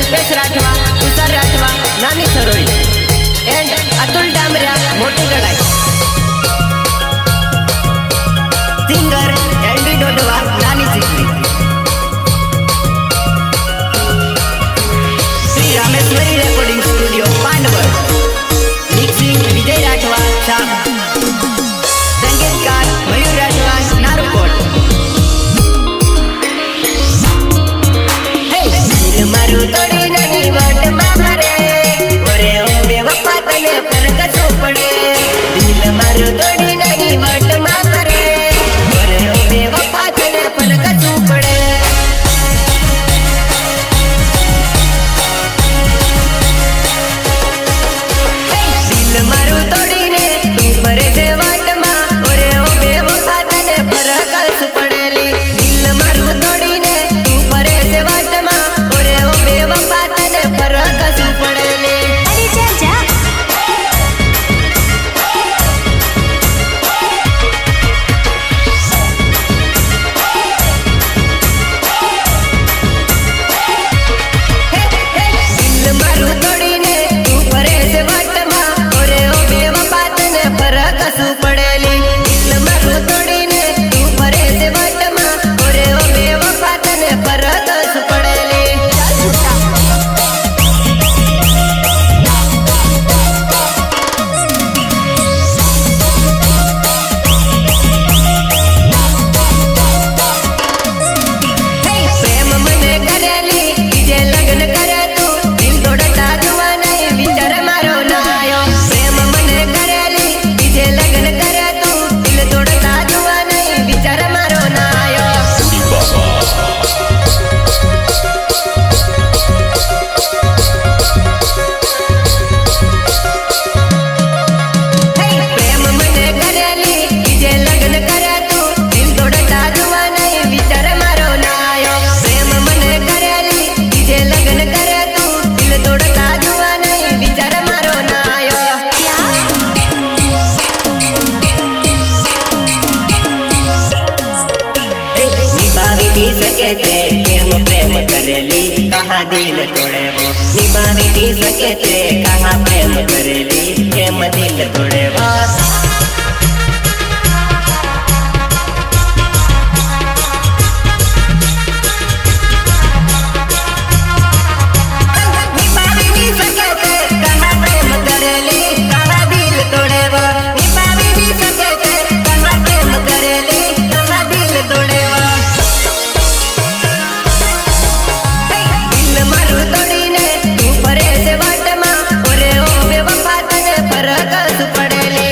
कल्पेश राठवा, तुषार राठवा, नानी सरोई एंड अतुल डामरिया, मोटी गड़ाई। सिंगर एंडी डोडवा, नानी Chikli. Shri Rameshwari recording studio Pandvar. Mixing Vijay Rathwa, Sham. संगीतकार मयूर राठवा, नारुकोट। मारू तोड़ी नहीं वाट मारे ओरे ओ बेवफा तने पर कसो पड़े। दिल मारू तोड़ी नहीं वाट मारे ओरे ओ बेवफा तने पर कसो पड़े। दिल मारू तोड़ी ने तू परे दे वाट मा ओरे ओ बेवफा तने पर कसो पड़ेली। दिल मारू तोड़ी ने तू परे दे वाट मा बेवफा तने पर कसू पड़ेली। अरे जा जा दिल मारू तोड़ी ने तू परे से वाट मा ओरे ओ बेवफा तने पर कसू पड़ेली। दिल मारू तोड़ी ने तू परे से वाट मा ओरे ओ बेवफा तने पर कसू पड़ेली। प्रेम मने करेली जे लगन करे तू दिल तोड़ता जुआ नहीं विचार मारो ना आयो। प्रेम मने करेली जे लगन करे तू दिल तोड़ता जुआ नहीं विचार मारो ना आयो। प्रेम मने करेली जे लगन करे तू दिल तोड़ता जुआ नहीं विचार मारो ना आयो। प्रेम मने करेली जे लगन करे तू दिल तोड़ता जुआ नहीं विचार मारो ना आयो। निभावी भी सके थे प्रेम प्रेम करेली कहाँ दिल तोड़े वो। निभावी भी सके थे कहाँ प्रेम करेली प्रेम दिल तोड़े वो। निभावी भी सके थे कहाँ प्रेम करेली कहाँ दिल तोड़े वो। निभावी भी सके थे कहाँ प्रेम करेली कहाँ दिल तोड़े वो। दिल मारू तोड़ी ने तू परे से वाट मा ओरे ओ बेवफा तने पर कसू पड़ेली।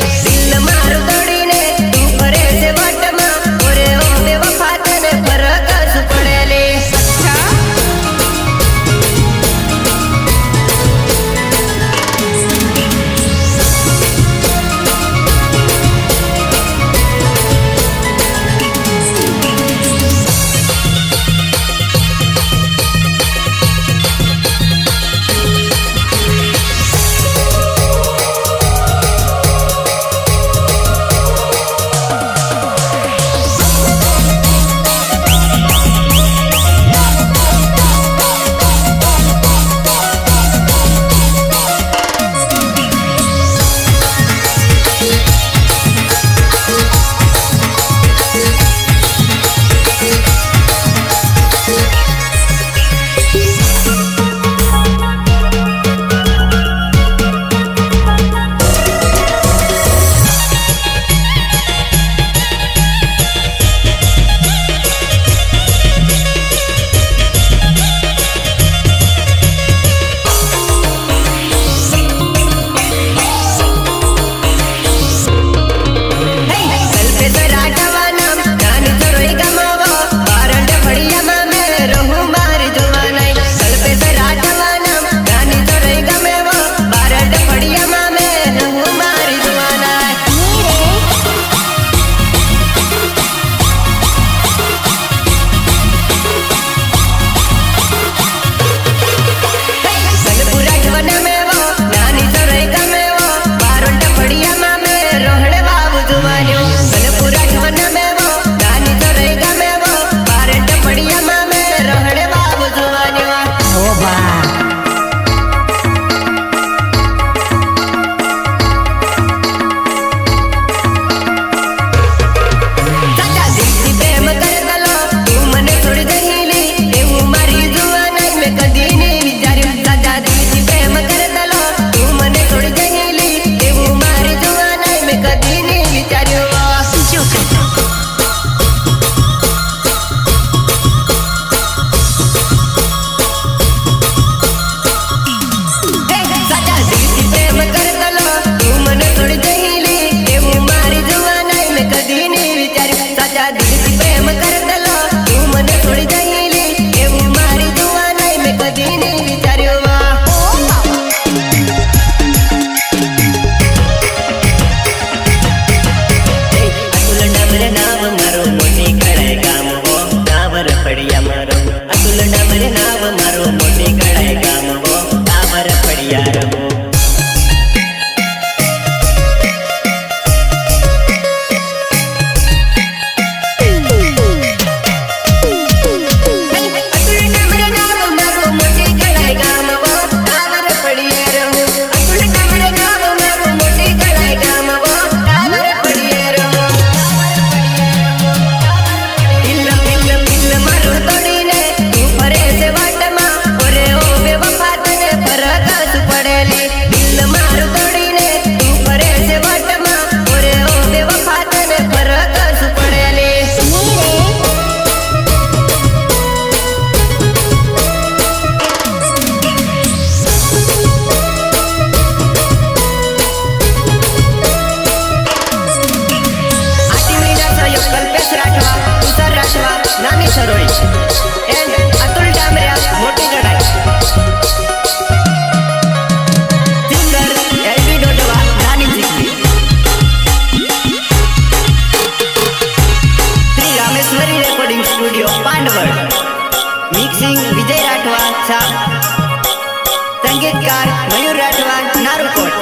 મિક્સિંગ વિજય રાઠવા છાપ, સંગીતકાર મયુર રાઠવા નારુકોટ.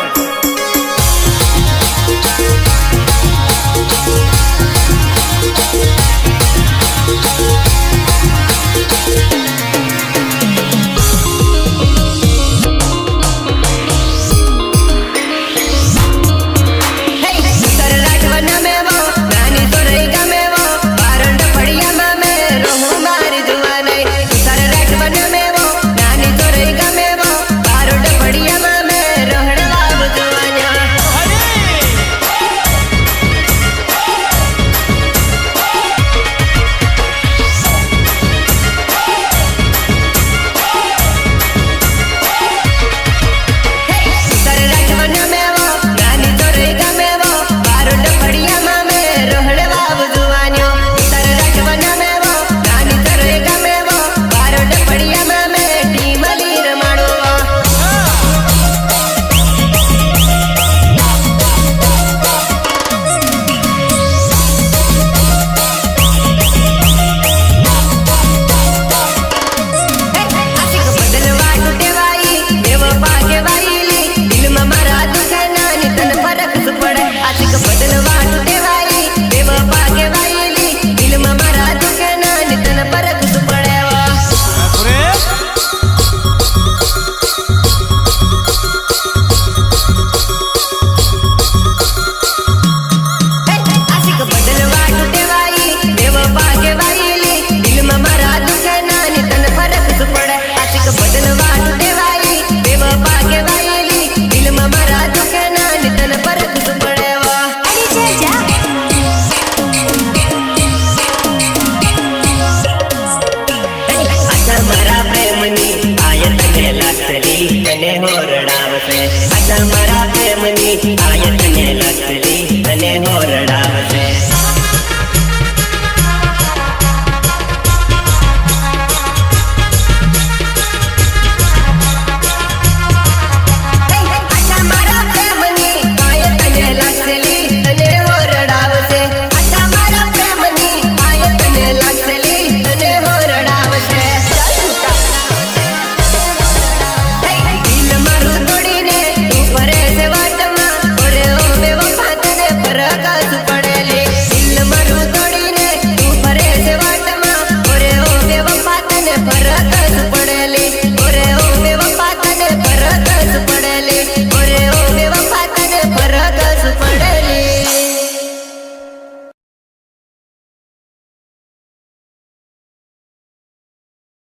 મારા પ્રેમની